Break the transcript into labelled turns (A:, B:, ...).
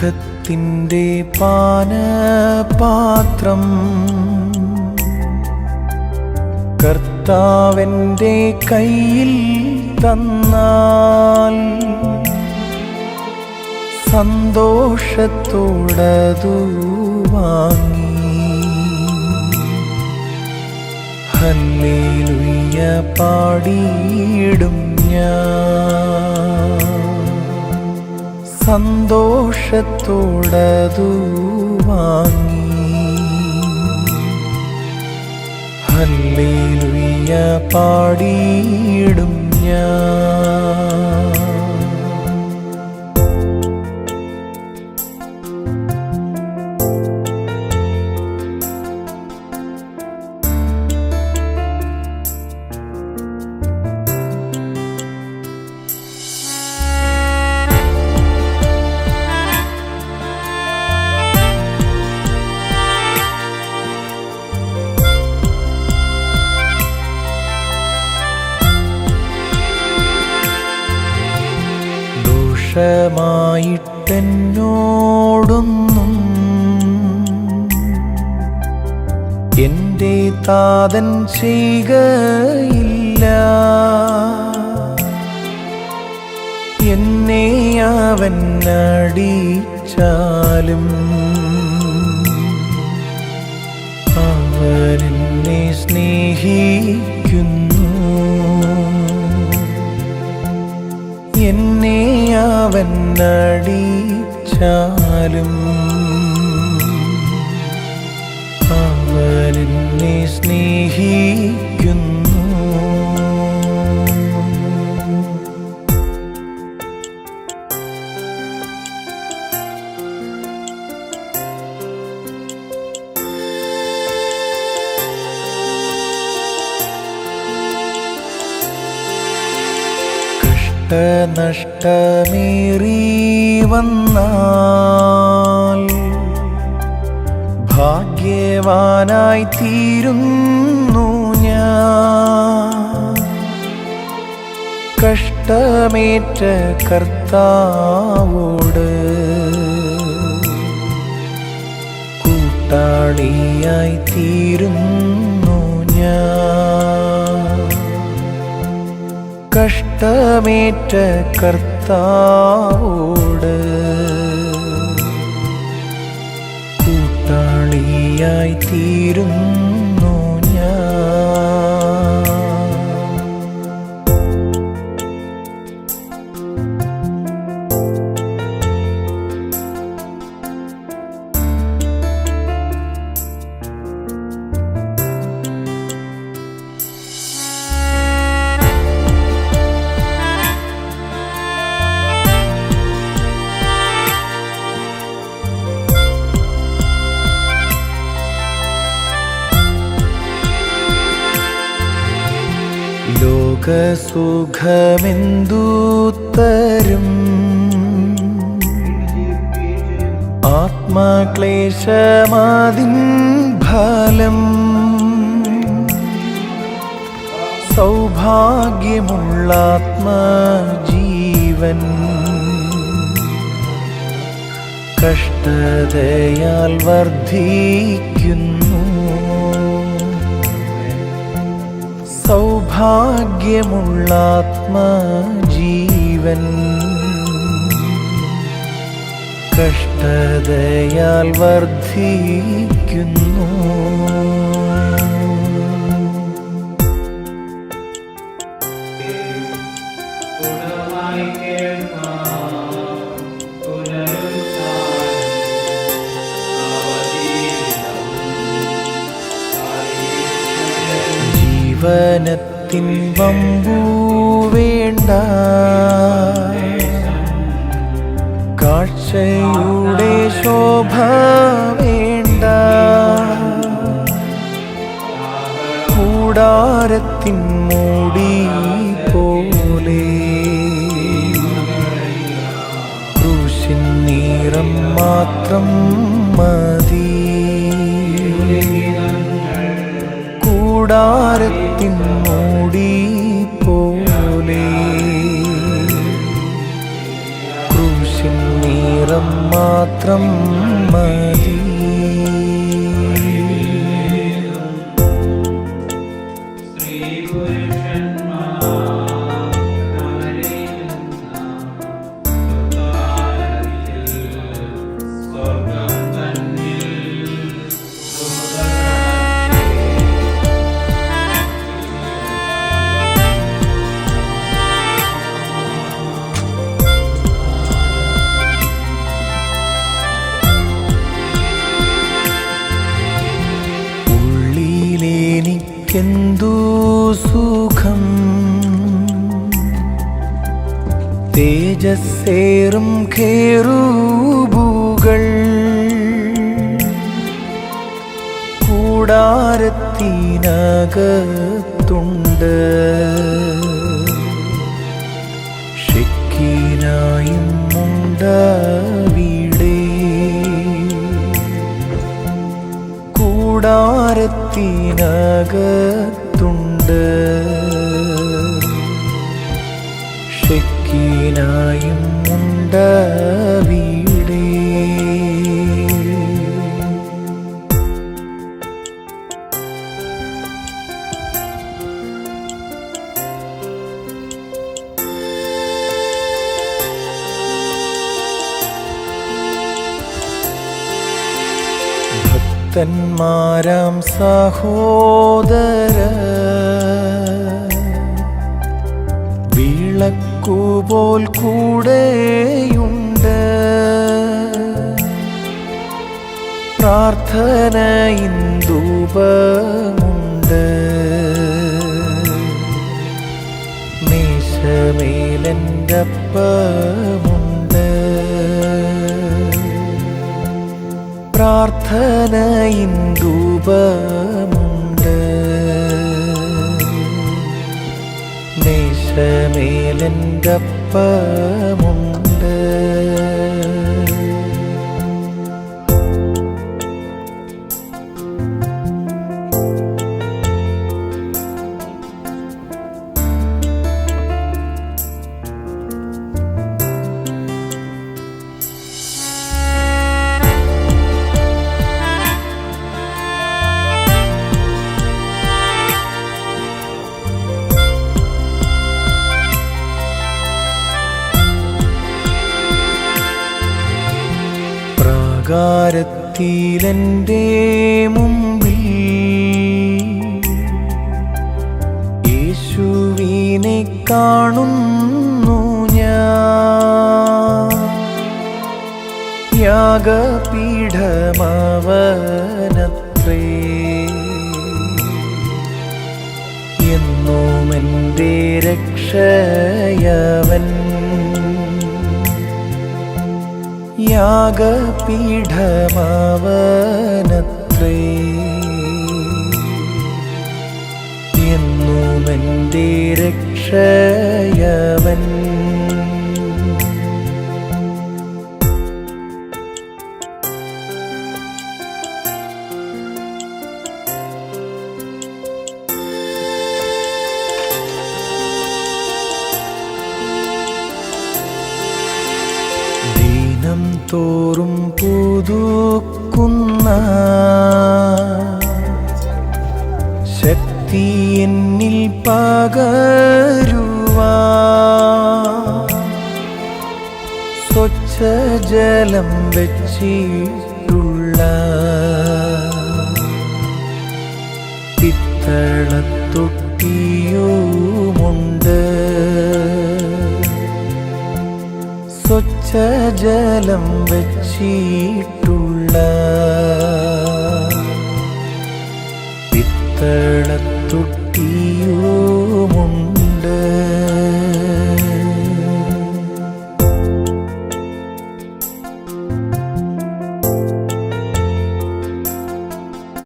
A: ദുഃഖത്തിൻ്റെ പാനപാത്രം കർത്താവെൻ്റെ കയ്യിൽ തന്നാൽ സന്തോഷത്തോടതു വാങ്ങി ഹല്ലേലൂയ പാടിയിടും ഞാൻ. സന്തോഷത്തോടതു വാങ്ങി ഹല്ലേലൂയ പാടിയിടും ഞാൻ. ദോഷമായിട്ടെന്നോടൊന്നും എൻ്റെ താതൻ ചെയ്യുകയില്ല. എന്നെ അവൻ അടിച്ചാലും അവനെന്നെ സ്നേഹിക്കുന്നു. എന്നെ അവൻ അടിച്ചാലും അവനെന്നെ സ്നേഹിക്കുന്നു. നഷ്ടമേറി വന്നാൽ ഭാഗ്യവാനായി തീരുന്നു ഞാൻ. കഷ്ടമേറ്റ കർത്താവോട് കൂട്ടാളിയായി തീരുന്നു ഞാൻ. കഷ്ടമേറ്റ കർത്താവോട് കൂട്ടാളിയായി തീരുന്നു ഞാൻ. ലോകസുഖമെന്തു തരും? ആത്മക്ലേശമാതിൻ ഫലം. സൗഭാഗ്യമുള്ള ആത്മജീവൻ കഷ്ടതയാൽ വർദ്ധിക്കുന്നു. സൗഭാഗ്യമുള്ള ആത്മജീവൻ കഷ്ടതയാൽ വർദ്ധിക്കുന്നു. ജീവനത്തിൻ വമ്പു വേണ്ട, കാഴ്ചയുടെ ശോഭ വേണ്ട. കൂടാരത്തിൻ മൂടി പോലെ ക്രൂശിൻ നിറം മാത്രം മതി. കൂടാരത്തിൻ മൂടി പോലെ ക്രൂശിൻ നിറം മാത്രം മാത്രം മതി. എന്തു സുഖം തേജസ്സേറും ഖേറൂബുകൾ കൂടാരത്തിനകത്തുണ്ട്. ഷെക്കീനായും ഉണ്ടവിടെ. കൂടാരത്തിനകത്തുണ്ട്. ഷെക്കീനായും ഉണ്ടവിടെ. ഭക്തന്മാരാം സഹോദര വിളക്കുപോൽ കൂടെയുണ്ട്. പ്രാർത്ഥനയിൻ ധൂപമുണ്ട്. മേശമേലൻ്റപ്പമുണ്ട്. പ്രാർത്ഥനയിൻ ധൂപമുണ്ട്. മേശമേലൻ്റപ്പമുണ്ട്. പ്രാകാരത്തിലെൻ്റെ മുമ്പിൽ യേശുവിനെ കാണുന്നു ഞാൻ. യാഗപീഠമവനത്രേ എന്നും എൻ്റെ രക്ഷയവൻ. യാഗപീഠമവനത്രേ എന്നും എൻ്റെ രക്ഷയവൻ. തോറും പുതുക്കുന്ന ശക്തി എന്നിൽ പകരുവാൻ സ്വച്ഛജലം വെച്ചിട്ടുള്ള പിത്തളത്തൊട്ടിയുമുണ്ട്. സ്വച്ഛജലം വെച്ചിട്ടുള്ള പിത്തളത്തൊട്ടിയുമുണ്ട്.